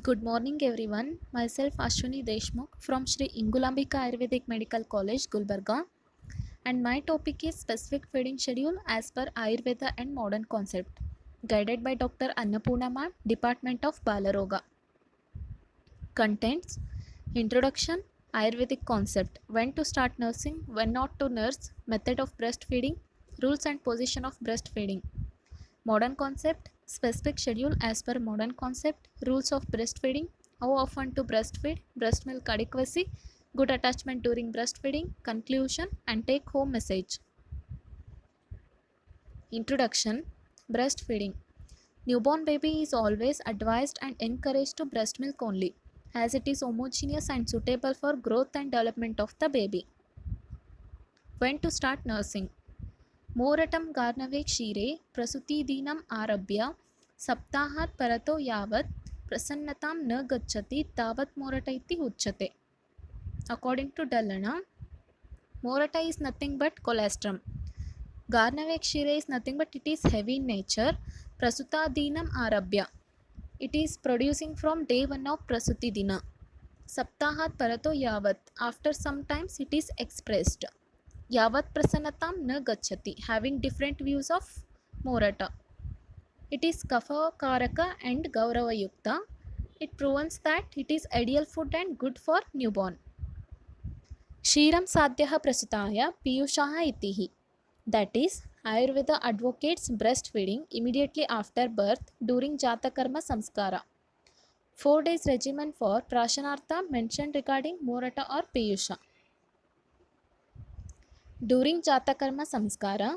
Good morning everyone. Myself Ashwini Deshmukh from Shri Ingulambika Ayurvedic Medical College, Gulbarga, and my topic is specific feeding schedule as per Ayurveda and modern concept, guided by Dr. Annapurna Ma'am, Department of Balaroga. Contents: Introduction, Ayurvedic concept, when to start nursing, when not to nurse, method of breastfeeding, rules and position of breastfeeding. Modern concept, specific schedule as per modern concept, rules of breastfeeding, how often to breastfeed, breast milk adequacy, good attachment during breastfeeding, conclusion, and take home message. Introduction, breastfeeding. Newborn baby is always advised and encouraged to breast milk only, as it is homogeneous and suitable for growth and development of the baby. When to start nursing? मोरटं गार्नवे क्षीरे प्रसूतिदिनम् आरभ्य सप्ताहात् परतो यावत् प्रसन्नतां न गच्छति तावत् मोरट इति उच्यते. According to Dallana, Morata is nothing but colostrum. Garnave Kshire is nothing but it is heavy in nature. Prasuta Dinam Arabhya. It is producing from day 1 of Prasuti Dina. Saptahat Parato Yavat. After some times it is expressed. Yavat Prasannatam na Gachati. Having different views of Morata. It is Kapha Karaka and Gaurava Yukta. It proves that it is ideal food and good for newborn. Kshiram Sadhyah Prasutaya Piyushaha Itihi. That is, Ayurveda advocates breastfeeding immediately after birth during Jatakarma Samskara. 4 days regimen for Prashanartha mentioned regarding Morata or Piyusha. During Jatakarma Samskara,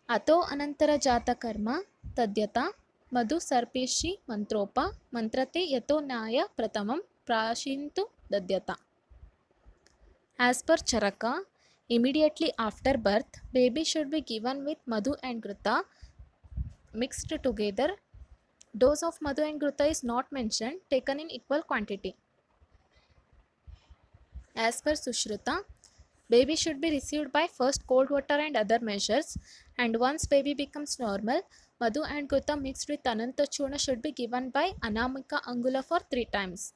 Ato Anantara Jatakarma Tadyata Madhu Sarpeshi Mantropa Mantrate Yato Naya Pratamam Prashintu Dadyata. As per Charaka, immediately after birth, baby should be given with Madhu and Grita mixed together. Dose of Madhu and Grita is not mentioned, taken in equal quantity. As per Sushruta, baby should be received by first cold water and other measures, and once baby becomes normal, Madhu and Grita mixed with Ananta Churna should be given by Anamika Angula for 3 times.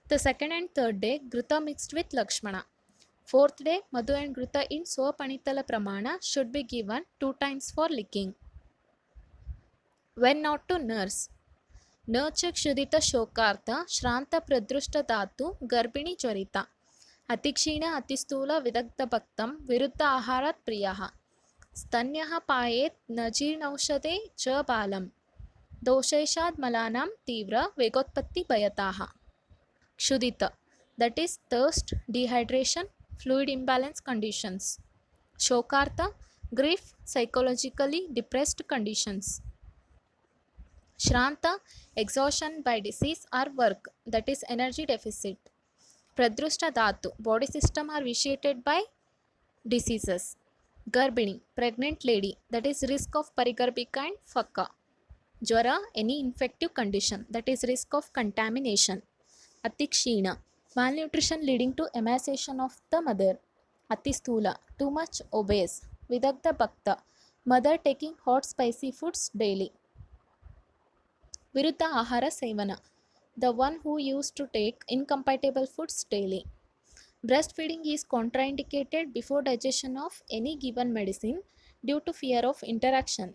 The second and third day, Grita mixed with Lakshmana. Fourth day, Madhu and Grita in Swapanitala Pramana should be given 2 times for licking. When not to nurse? न च क्षुदित शोकार्थ श्रांत प्रदृष्ट धातु गर्भिणी ज्वरिता अतिक्षीण अतिस्थूल विदग्धभक्तं विरुद्ध आहारात् प्रियः स्तन्यः पायेत् न जीर्णौषधे च बालं दोषैषाद् मलानां तीव्र वेगोत्पत्ति भयताः. क्षुदित, that is thirst, dehydration, fluid imbalance conditions. Shokartha, grief, psychologically depressed conditions. Shranta, exhaustion by disease or work, that is energy deficit. Pradrushta Dhatu, body system are vitiated by diseases. Garbhini, pregnant lady, that is risk of parigarbhika and phaka. Jwara, any infective condition, that is risk of contamination. Atikshina, malnutrition leading to emaciation of the mother. Atisthula, too much obese. Vidagdha Bhakta, mother taking hot spicy foods daily. Viruddha Ahara Sevana, the one who used to take incompatible foods daily. Breastfeeding is contraindicated before digestion of any given medicine due to fear of interaction.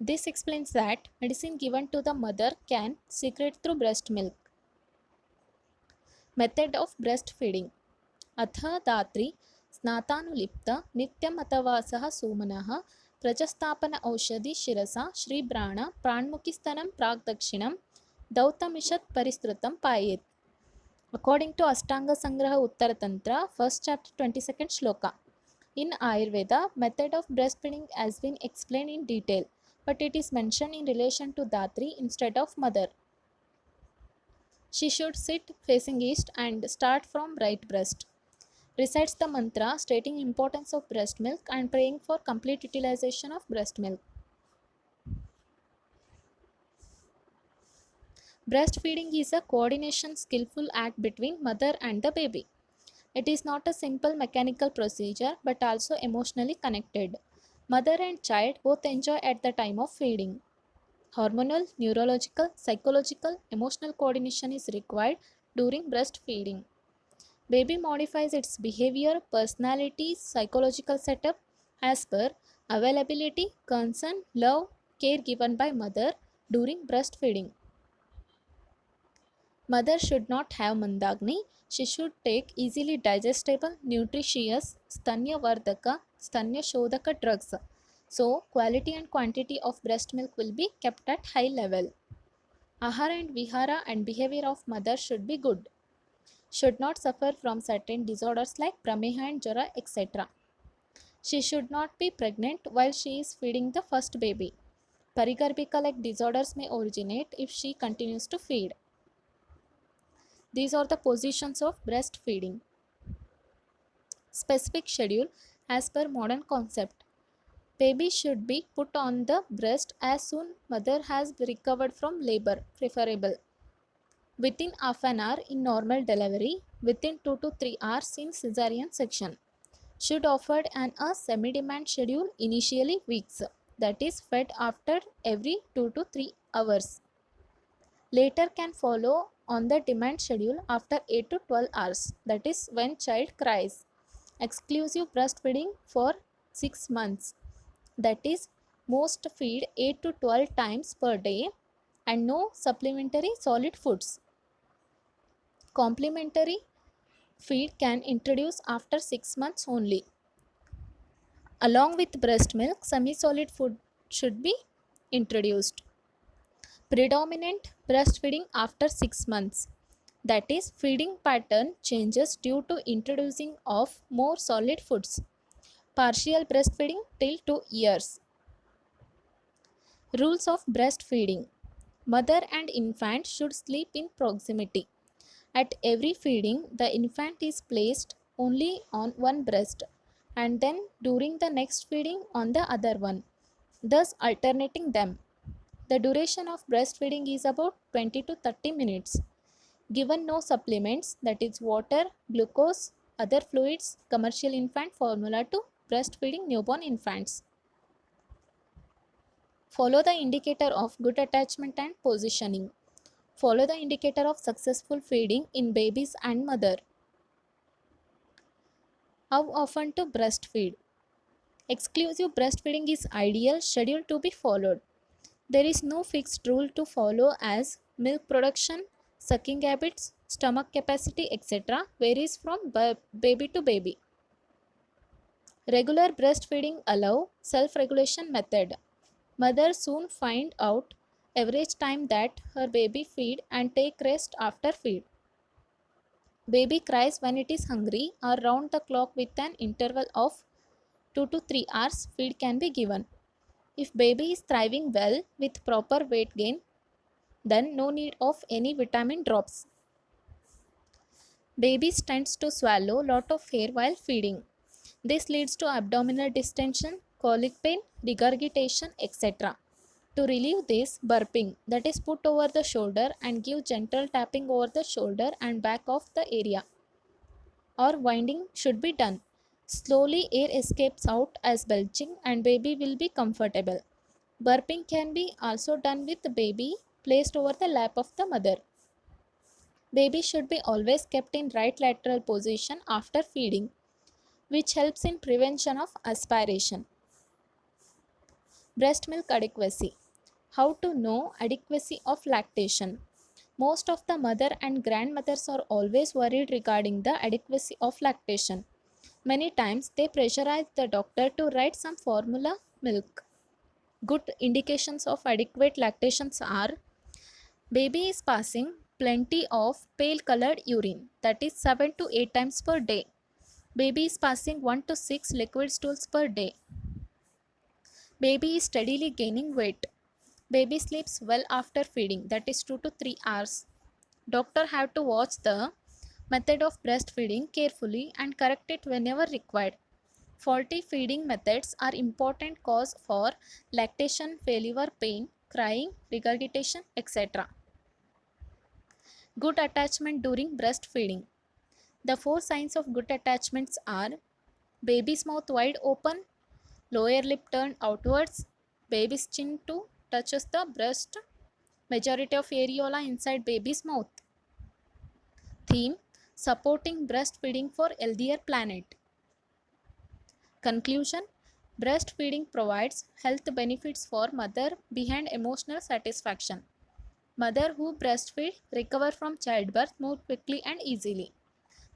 This explains that medicine given to the mother can secrete through breast milk. Method of breastfeeding. अथ धात्री स्नातानुलिप्त नित्यम् अथवा सः सोमनः प्रजस्थापन औषधि शिरसा श्रीब्राण प्राण्मुखिस्तनं प्राग्दक्षिणं दौतमिषत् परिस्तृतं पायेत्. According to Ashtanga Sangraha Uttara Tantra, first chapter 22nd shloka. In Ayurveda, method of breastfeeding has been explained in detail, but it is mentioned in relation to Dhatri instead of mother. She should sit facing east and start from right breast. Recites the mantra stating importance of breast milk and praying for complete utilization of breast milk. Breastfeeding is a coordination skillful act between mother and the baby. It is not a simple mechanical procedure but also emotionally connected. Mother and child both enjoy at the time of feeding. Hormonal, neurological, psychological, emotional coordination is required during breastfeeding. Baby modifies its behavior, personality, psychological setup as per availability, concern, love, care given by mother during breastfeeding. Mother should not have mandagni. She should take easily digestible, nutritious Stanya Vardaka, Stanya Shodhaka drugs. So, quality and quantity of breast milk will be kept at high level. Ahara and Vihara and behavior of mother should be good. Should not suffer from certain disorders like Prameha and Jara, etc. She should not be pregnant while she is feeding the first baby. Parigarbhika like disorders may originate if she continues to feed. These are the positions of breastfeeding. Specific schedule as per modern concept. Baby should be put on the breast as soon mother has recovered from labor, preferable. Within half an hour in normal delivery, within 2 to 3 hours in cesarean section. Should offered an a semi-demand schedule initially weeks, that is fed after every 2 to 3 hours. Later can follow on the demand schedule after 8 to 12 hours, that is when child cries. Exclusive breastfeeding for 6 months, that is most feed 8 to 12 times per day and no supplementary solid foods. Complementary feed can introduce after 6 months only. Along with breast milk, semi-solid food should be introduced. Predominant breastfeeding after 6 months. That is, feeding pattern changes due to introducing of more solid foods. Partial breastfeeding till 2 years. Rules of breastfeeding. Mother and infant should sleep in proximity. At every feeding, the infant is placed only on one breast and then during the next feeding on the other one, thus alternating them. The duration of breastfeeding is about 20 to 30 minutes. Given no supplements, that is water, glucose, other fluids, commercial infant formula to breastfeeding newborn infants. Follow the indicator of good attachment and positioning. Follow the indicator of successful feeding in babies and mother. How often to breastfeed? Exclusive breastfeeding is ideal schedule to be followed. There is no fixed rule to follow as milk production, sucking habits, stomach capacity, etc. varies from baby to baby. Regular breastfeeding allow self-regulation method. Mother soon find out average time that her baby feed and take rest after feed. Baby cries when it is hungry or round the clock with an interval of 2 to 3 hours feed can be given. If baby is thriving well with proper weight gain, then no need of any vitamin drops. Babies tends to swallow lot of air while feeding. This leads to abdominal distension, colic pain, regurgitation, etc. To relieve this, burping, that is put over the shoulder and give gentle tapping over the shoulder and back of the area, or winding should be done. Slowly air escapes out as belching and baby will be comfortable. Burping can be also done with the baby placed over the lap of the mother. Baby should be always kept in right lateral position after feeding, which helps in prevention of aspiration. Breast milk adequacy. How to know adequacy of lactation? Most of the mother and grandmothers are always worried regarding the adequacy of lactation. Many times they pressurize the doctor to write some formula milk. Good indications of adequate lactations are baby is passing plenty of pale colored urine, that is 7 to 8 times per day. Baby is passing 1 to 6 liquid stools per day. Baby is steadily gaining weight. Baby sleeps well after feeding, that is 2 to 3 hours. Doctor have to watch the method of breastfeeding carefully and correct it whenever required. Faulty feeding methods are important cause for lactation failure, pain, crying, regurgitation, etc. Good attachment during breastfeeding. The four signs of good attachments are baby's mouth wide open, lower lip turned outwards, baby's chin to touches the breast, majority of areola inside baby's mouth. Theme: supporting breastfeeding for healthier planet. Conclusion: breastfeeding provides health benefits for mother behind emotional satisfaction. Mother who breastfeed recover from childbirth more quickly and easily.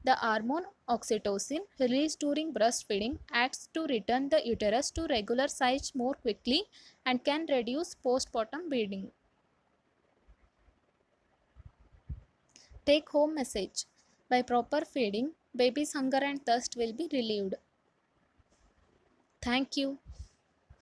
The hormone oxytocin released during breastfeeding acts to return the uterus to regular size more quickly and can reduce postpartum bleeding. Take home message: by proper feeding, baby's hunger and thirst will be relieved. Thank you.